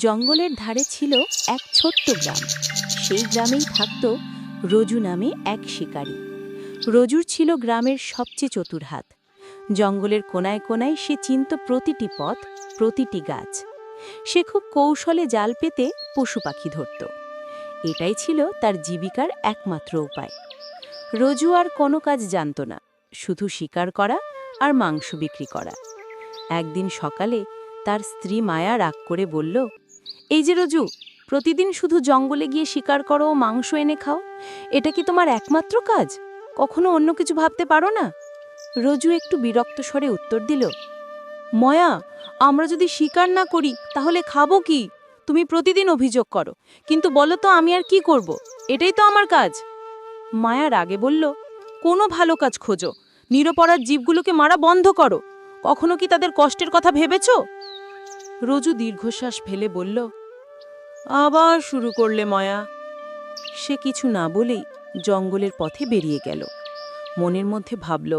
জঙ্গলের ধারে ছিল এক ছোট্ট গ্রাম। সেই গ্রামেই থাকত রজু নামে এক শিকারী। রজুর ছিল গ্রামের সবচেয়ে চতুর হাত। জঙ্গলের কোনায় কোনায় সে চিনত প্রতিটি পথ, প্রতিটি গাছ। সে খুব কৌশলে জাল পেতে পশু পাখি ধরত। এটাই ছিল তার জীবিকার একমাত্র উপায়। রজু আর কোনো কাজ জানত না, শুধু শিকার করা আর মাংস বিক্রি করা। একদিন সকালে তার স্ত্রী মায়া রাগ করে বলল, এই যে রজু, প্রতিদিন শুধু জঙ্গলে গিয়ে শিকার করো ও মাংস এনে খাও, এটা কি তোমার একমাত্র কাজ? কখনো অন্য কিছু ভাবতে পারো না? রজু একটু বিরক্ত স্বরে উত্তর দিল, ময়া, আমরা যদি শিকার না করি তাহলে খাবো কি? তুমি প্রতিদিন অভিযোগ করো, কিন্তু বলো তো আমি আর কি করব? এটাই তো আমার কাজ। মায়া রাগে বলল, কোনো ভালো কাজ খোঁজো, নিরপরাধ জীবগুলোকে মারা বন্ধ করো। কখনো কি তাদের কষ্টের কথা ভেবেছ? রজু দীর্ঘশ্বাস ফেলে বলল, আবার শুরু করলে ময়া। সে কিছু না বলেই জঙ্গলের পথে বেরিয়ে গেল। মনের মধ্যে ভাবল,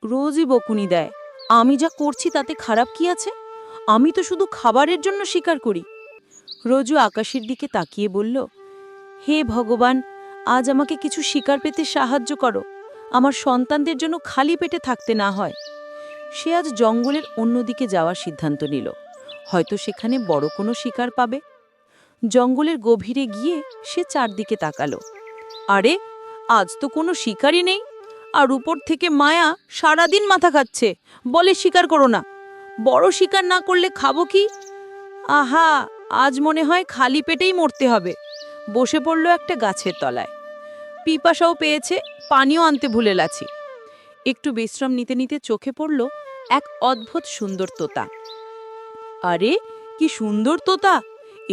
রোজই বকুনি দেয়, আমি যা করছি তাতে খারাপ কি আছে? আমি তো শুধু খাবারের জন্য শিকার করি। রজু আকাশের দিকে তাকিয়ে বলল, হে ভগবান, আজ আমাকে কিছু শিকার পেতে সাহায্য করো, আমার সন্তানদের জন্য খালি পেটে থাকতে না হয়। সে আজ জঙ্গলের অন্যদিকে যাওয়ার সিদ্ধান্ত নিল, হয়তো সেখানে বড় কোনো শিকার পাবে। জঙ্গলের গভীরে গিয়ে সে চারদিকে তাকালো। আরে, আজ তো কোনো শিকারই নেই। আর উপর থেকে মায়া সারাদিন মাথা খাচ্ছে, বলে শিকার করো না। বড় শিকার না করলে খাবো কি? আহা, আজ মনে হয় খালি পেটেই মরতে হবে। বসে পড়ল একটা গাছের তলায়। পিপাসাও পেয়েছে, পানিও আনতে ভুলে গেছি। একটু বিশ্রাম নিতে নিতে চোখে পড়ল এক অদ্ভুত সুন্দর তোতা। আরে, কি সুন্দর তোতা!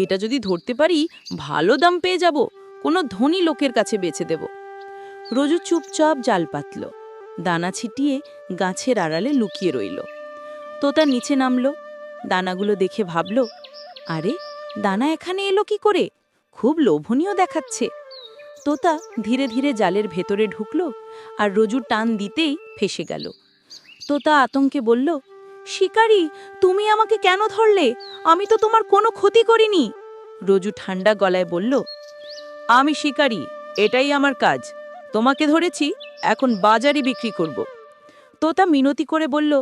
এটা যদি ধরতে পারি ভালো দাম পেয়ে যাব, কোনো ধনী লোকের কাছে বেচে দেব। রজু চুপচাপ জাল পাতল, দানা ছিটিয়ে গাছের আড়ালে লুকিয়ে রইল। তোতা নিচে নামল, দানাগুলো দেখে ভাবল, আরে, দানা এখানে এলো কি করে? খুব লোভনীয় দেখাচ্ছে। তোতা ধীরে ধীরে জালের ভেতরে ঢুকল, আর রজু টান দিতেই ফেসে গেল। তোতা আতঙ্কে বলল, শিকারী, তুমি আমাকে কেন ধরলে? আমি তো তোমার কোনো ক্ষতি করিনি। রজু ঠান্ডা গলায় বলল, আমি শিকারী, এটাই আমার কাজ। তোমাকে ধরেছি, এখন বাজারে বিক্রি করব। তোতা মিনতি করে বলল,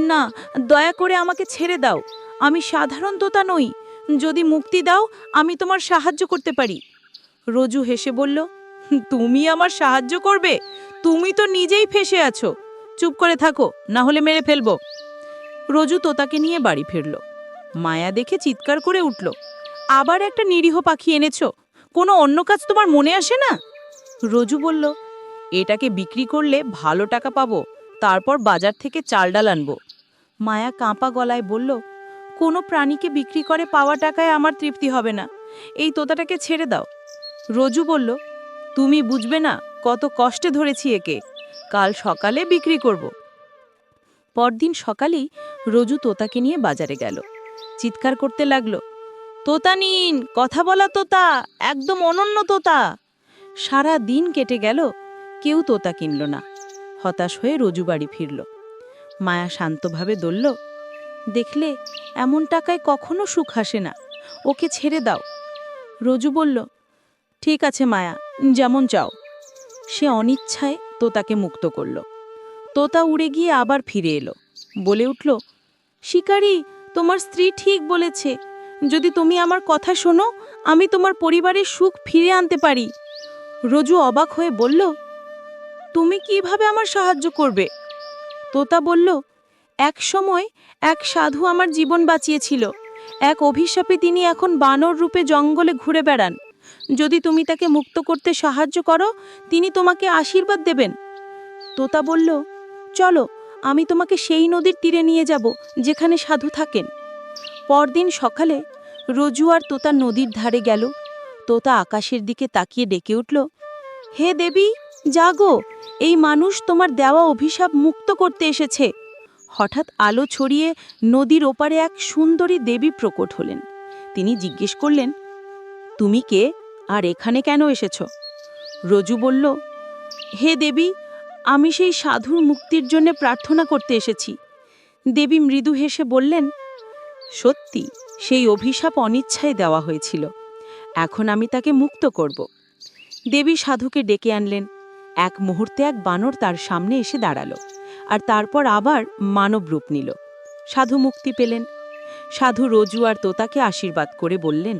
না, দয়া করে আমাকে ছেড়ে দাও। আমি সাধারণ তোতা নই, যদি মুক্তি দাও আমি তোমার সাহায্য করতে পারি। রজু হেসে বলল, তুমি আমার সাহায্য করবে? তুমি তো নিজেই ফেঁসে আছো। চুপ করে থাকো, না হলে মেরে ফেলবো। রজু তোতাকে নিয়ে বাড়ি ফিরল। মায়া দেখে চিৎকার করে উঠল, আবার একটা নিরীহ পাখি এনেছো? কোনো অন্য কাজ তোমার মনে আসে না? রজু বলল, এটাকে বিক্রি করলে ভালো টাকা পাবো, তারপর বাজার থেকে চাল ডাল আনবো। মায়া কাঁপা গলায় বলল, কোনো প্রাণীকে বিক্রি করে পাওয়া টাকায় আমার তৃপ্তি হবে না, এই তোতাটাকে ছেড়ে দাও। রজু বলল, তুমি বুঝবে না কত কষ্টে ধরেছি একে, কাল সকালে বিক্রি করব। পরদিন সকালেই রজু তোতাকে নিয়ে বাজারে গেল। চিৎকার করতে লাগলো, তোতা নিন, কথা বলা তোতা, একদম অনন্য তোতা। সারা দিন কেটে গেল, কেউ তোতা কিনল না। হতাশ হয়ে রজু বাড়ি ফিরল। মায়া শান্তভাবে বলল, দেখলে, এমন টাকায় কখনো সুখ আসে না, ওকে ছেড়ে দাও। রজু বলল, ঠিক আছে মায়া, যেমন চাও। সে অনিচ্ছায় তোতাকে মুক্ত করল। তোতা উড়ে গিয়ে আবার ফিরে এলো, বলে উঠল, শিকারী, তোমার স্ত্রী ঠিক বলেছে, যদি তুমি আমার কথা শোনো, আমি তোমার পরিবারের সুখ ফিরে আনতে পারি। রজু অবাক হয়ে বলল, তুমি কিভাবে আমার সাহায্য করবে? তোতা বলল, এক সময় এক সাধু আমার জীবন বাঁচিয়েছিল। এক অভিশাপে তিনি এখন বানর রূপে জঙ্গলে ঘুরে বেড়ান। যদি তুমি তাকে মুক্ত করতে সাহায্য করো, তিনি তোমাকে আশীর্বাদ দেবেন। তোতা বলল, চলো, আমি তোমাকে সেই নদীর তীরে নিয়ে যাব যেখানে সাধু থাকেন। পরদিন সকালে রজু আর তোতা নদীর ধারে গেল। তোতা আকাশের দিকে তাকিয়ে ডেকে উঠল, হে দেবী, জাগো, এই মানুষ তোমার দেওয়া অভিশাপ মুক্ত করতে এসেছে। হঠাৎ আলো ছড়িয়ে নদীর ওপারে এক সুন্দরী দেবী প্রকট হলেন। তিনি জিজ্ঞেস করলেন, তুমি কে, আর এখানে কেন এসেছ? রজু বলল, হে দেবী, আমি সেই সাধুর মুক্তির জন্য প্রার্থনা করতে এসেছি। দেবী মৃদু হেসে বললেন, সত্যি, সেই অভিশাপ অনিচ্ছায় দেওয়া হয়েছিল। এখন আমি তাকে মুক্ত করব। দেবী সাধুকে ডেকে আনলেন। এক মুহূর্তে এক বানর তার সামনে এসে দাঁড়ালো, আর তারপর আবার মানব রূপ নিল। সাধু মুক্তি পেলেন। সাধু রজু আর তোতাকে আশীর্বাদ করে বললেন,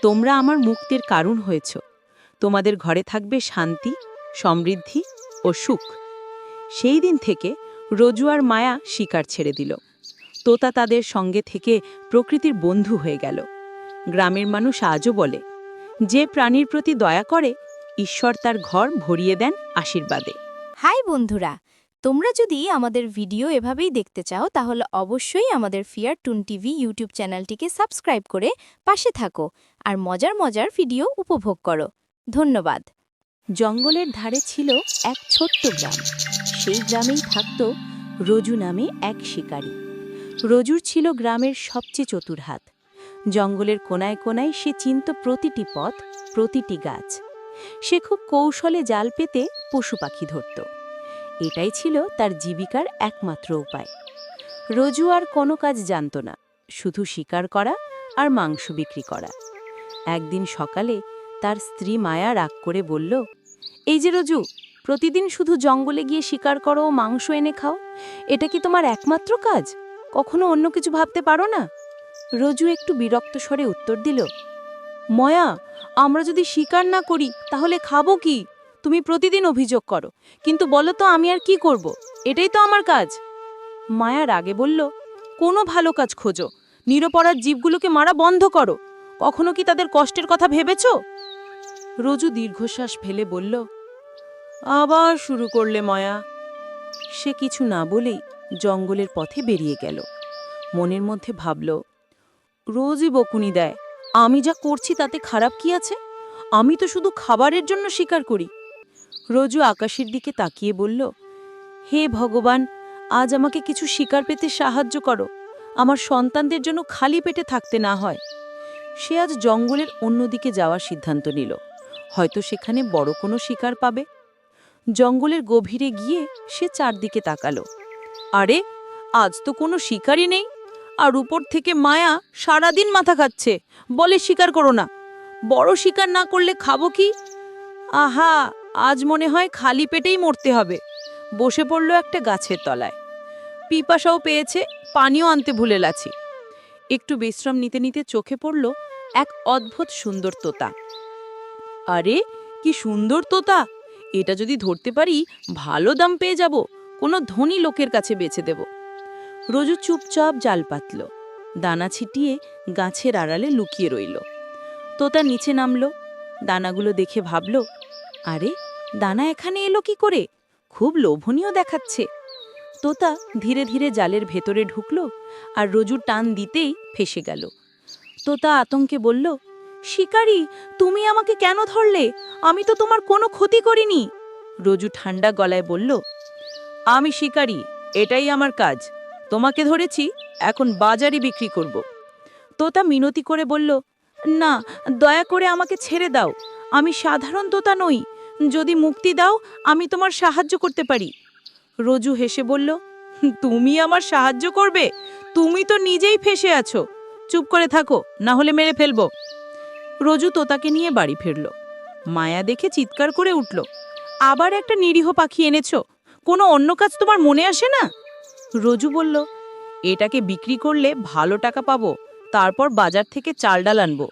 তোমরা আমার মুক্তির কারণ হয়েছ। তোমাদের ঘরে থাকবে শান্তি, সমৃদ্ধি ও সুখ। সেই দিন থেকে রজু আর মায়া শিকার ছেড়ে দিল। তোতা তাদের সঙ্গে থেকে প্রকৃতির বন্ধু হয়ে গেল। গ্রামের মানুষ আজও বলে, যে প্রাণীর প্রতি দয়া করে ঈশ্বর তার ঘর ভরিয়ে দেন আশীর্বাদে। হাই বন্ধুরা, তোমরা যদি আমাদের ভিডিও এভাবেই দেখতে চাও তাহলে অবশ্যই আমাদের ফিয়ার টুন টিভি ইউটিউব চ্যানেলটিকে সাবস্ক্রাইব করে পাশে থাকো আর মজার মজার ভিডিও উপভোগ করো। ধন্যবাদ। জঙ্গলের ধারে ছিল এক ছোট্ট গ্রাম। সেই গ্রামেই থাকত রজু নামে এক শিকারী। রজুর ছিল গ্রামের সবচেয়ে চতুর হাত। জঙ্গলের কোনায় কোনায় সে চিনত প্রতিটি পথ, প্রতিটি গাছ। সে খুব কৌশলে জাল পেতে পশু পাখি ধরত। এটাই ছিল তার জীবিকার একমাত্র উপায়। রজু আর কোনো কাজ জানত না, শুধু শিকার করা আর মাংস বিক্রি করা। একদিন সকালে তার স্ত্রী মায়া রাগ করে বলল, এই যে রজু, প্রতিদিন শুধু জঙ্গলে গিয়ে শিকার করো ও মাংস এনে খাও, এটা কি তোমার একমাত্র কাজ? কখনো অন্য কিছু ভাবতে পারো না? রজু একটু বিরক্ত স্বরে উত্তর দিল, মায়া, আমরা যদি শিকার না করি তাহলে খাবো কি? তুমি প্রতিদিন অভিযোগ করো, কিন্তু বলো তো আমি আর কি করব? এটাই তো আমার কাজ। মায়া রাগে বলল, কোনো ভালো কাজ খোঁজো, নিরপরাধ জীবগুলোকে মারা বন্ধ করো। কখনো কি তাদের কষ্টের কথা ভেবেছ? রজু দীর্ঘশ্বাস ফেলে বলল, আবার শুরু করলে মায়া। সে কিছু না বলেই জঙ্গলের পথে বেরিয়ে গেল। মনের মধ্যে ভাবল, রোজই বকুনি দেয়, আমি যা করছি তাতে খারাপ কি আছে? আমি তো শুধু খাবারের জন্য শিকার করি। রজু আকাশের দিকে তাকিয়ে বলল, হে ভগবান, আজ আমাকে কিছু শিকার পেতে সাহায্য করো। আমার সন্তানদের জন্য খালি পেটে থাকতে না হয়। সে আজ জঙ্গলের অন্যদিকে যাওয়ার সিদ্ধান্ত নিল। হয়তো সেখানে বড় কোনো শিকার পাবে। জঙ্গলের গভীরে গিয়ে সে চারদিকে তাকালো। আরে, আজ তো কোনো শিকারই নেই। আর উপর থেকে মায়া সারাদিন মাথা খাচ্ছে, বলে শিকার করো না। বড় শিকার না করলে খাবো কি? আহা, আজ মনে হয় খালি পেটেই মরতে হবে। বসে পড়ল একটা গাছের তলায়। পিপাসাও পেয়েছে, পানিও আনতে ভুলে গেছি। একটু বিশ্রাম নিতে নিতে চোখে পড়ল এক অদ্ভুত সুন্দর তোতা। আরে, কি সুন্দর তোতা! এটা যদি ধরতে পারি ভালো দাম পেয়ে যাব, কোনো ধনী লোকের কাছে বেচে দেব। রজু চুপচাপ জাল পাতল, দানা ছিটিয়ে গাছের আড়ালে লুকিয়ে রইল। তোতা নিচে নামল, দানাগুলো দেখে ভাবল, আরে, দানা এখানে এলো কি করে? খুব লোভনীয় দেখাচ্ছে। তোতা ধীরে ধীরে জালের ভেতরে ঢুকল, আর রজু টান দিতেই ফেসে গেল। তোতা আতঙ্কে বলল, শিকারী, তুমি আমাকে কেন ধরলে? আমি তো তোমার কোনো ক্ষতি করিনি। রজু ঠান্ডা গলায় বলল, আমি শিকারী, এটাই আমার কাজ। তোমাকে ধরেছি, এখন বাজারে বিক্রি করব। তোতা মিনতি করে বলল, না, দয়া করে আমাকে ছেড়ে দাও। আমি সাধারণ তোতা নই। যদি মুক্তি দাও, আমি তোমার সাহায্য করতে পারি। রজু হেসে বলল, তুমি আমার সাহায্য করবে? তুমি তো নিজেই ফেসে আছো। চুপ করে থাকো, না হলে মেরে ফেলবো। রজু তোতাকে নিয়ে বাড়ি ফিরল। মায়া দেখে চিৎকার করে উঠল, আবার একটা নিরীহ পাখি এনেছো? কোনো অন্য কাজ তোমার মনে আসে না? রজু বলল, এটাকে বিক্রি করলে ভালো টাকা পাবো, তারপর বাজার থেকে চাল ডাল আনবো।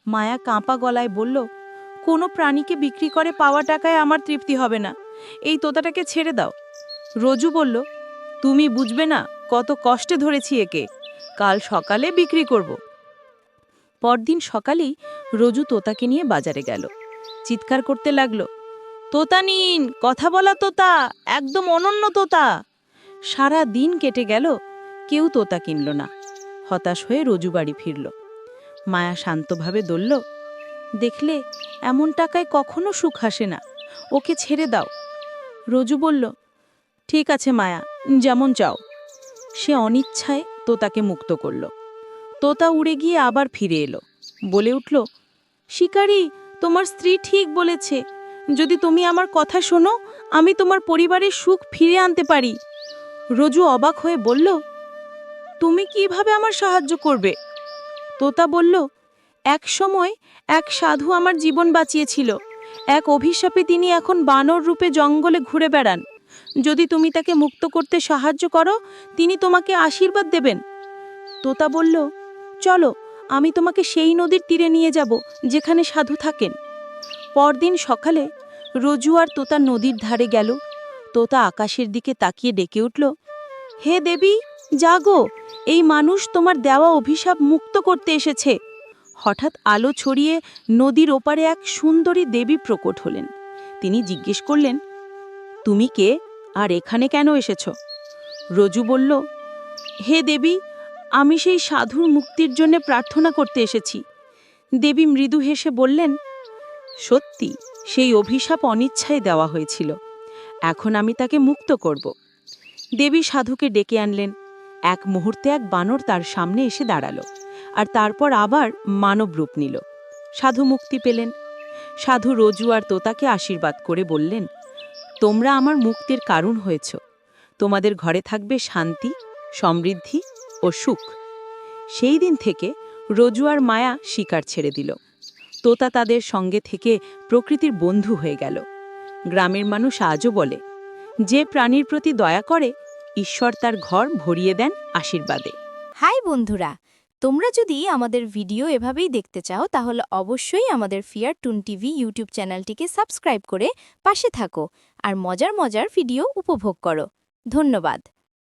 মায়া কাঁপা গলায় বলল, কোনো প্রাণীকে বিক্রি করে পাওয়া টাকায় আমার তৃপ্তি হবে না। এই তোতাটাকে ছেড়ে দাও। রজু বলল, তুমি বুঝবে না কত কষ্টে ধরেছি একে। কাল সকালে বিক্রি করব। পরদিন সকালেই রজু তোতাকে নিয়ে বাজারে গেল। চিৎকার করতে লাগলো, তোতা নিন, কথা বলা তোতা, একদম অনন্য তোতা। সারা দিন কেটে গেল, কেউ তোতা কিনল না। হতাশ হয়ে রজু বাড়ি ফিরল। মায়া শান্তভাবে বলল, দেখলে, এমন টাকায় কখনো সুখ আসে না। ওকে ছেড়ে দাও। রজু বলল, ঠিক আছে মায়া, যেমন চাও। সে অনিচ্ছায় তোতাকে মুক্ত করল। তোতা উড়ে গিয়ে আবার ফিরে এলো, বলে উঠল, শিকারী, তোমার স্ত্রী ঠিক বলেছে। যদি তুমি আমার কথা শোনো, আমি তোমার পরিবারের সুখ ফিরে আনতে পারি। রজু অবাক হয়ে বলল, তুমি কিভাবে আমার সাহায্য করবে? তোতা বলল, এক সময় এক সাধু আমার জীবন বাঁচিয়েছিল। এক অভিশাপে তিনি এখন বানর রূপে জঙ্গলে ঘুরে বেড়ান। যদি তুমি তাকে মুক্ত করতে সাহায্য করো, তিনি তোমাকে আশীর্বাদ দেবেন। তোতা বলল, চলো, আমি তোমাকে সেই নদীর তীরে নিয়ে যাব যেখানে সাধু থাকেন। পরদিন সকালে রজু আর তোতা নদীর ধারে গেল। তোতা আকাশের দিকে তাকিয়ে ডেকে উঠল, হে দেবী, জাগো, এই মানুষ তোমার দেওয়া অভিশাপ মুক্ত করতে এসেছে। হঠাৎ আলো ছড়িয়ে নদীর ওপারে এক সুন্দরী দেবী প্রকট হলেন। তিনি জিজ্ঞেস করলেন, তুমি কে আর এখানে কেন এসেছ? রজু বলল, হে দেবী, আমি সেই সাধুর মুক্তির জন্য প্রার্থনা করতে এসেছি। দেবী মৃদু হেসে বললেন, সত্যি, সেই অভিশাপ অনিচ্ছায় দেওয়া হয়েছিল। এখন আমি তাকে মুক্ত করব। দেবী সাধুকে ডেকে আনলেন। এক মুহূর্তে এক বানর তার সামনে এসে দাঁড়ালো, আর তারপর আবার মানব রূপ নিল। সাধু মুক্তি পেলেন। সাধু রজু আর তোতাকে আশীর্বাদ করে বললেন, তোমরা আমার মুক্তির কারণ হয়েছ। তোমাদের ঘরে থাকবে শান্তি, সমৃদ্ধি ও সুখ। সেই দিন থেকে রজু আর মায়া শিকার ছেড়ে দিল। তোতা তাদের সঙ্গে থেকে প্রকৃতির বন্ধু হয়ে গেল। গ্রামের মানুষ আজও বলে, যে প্রাণীর প্রতি দয়া করে, ঈশ্বর তার ঘর ভরিয়ে দেন আশীর্বাদে। হাই বন্ধুরা, তোমরা যদি আমাদের ভিডিও এভাবেই দেখতে চাও তাহলে অবশ্যই আমাদের ফিয়ার টুন টিভি ইউটিউব চ্যানেলটিকে সাবস্ক্রাইব করে পাশে থাকো আর মজার মজার ভিডিও উপভোগ করো। ধন্যবাদ।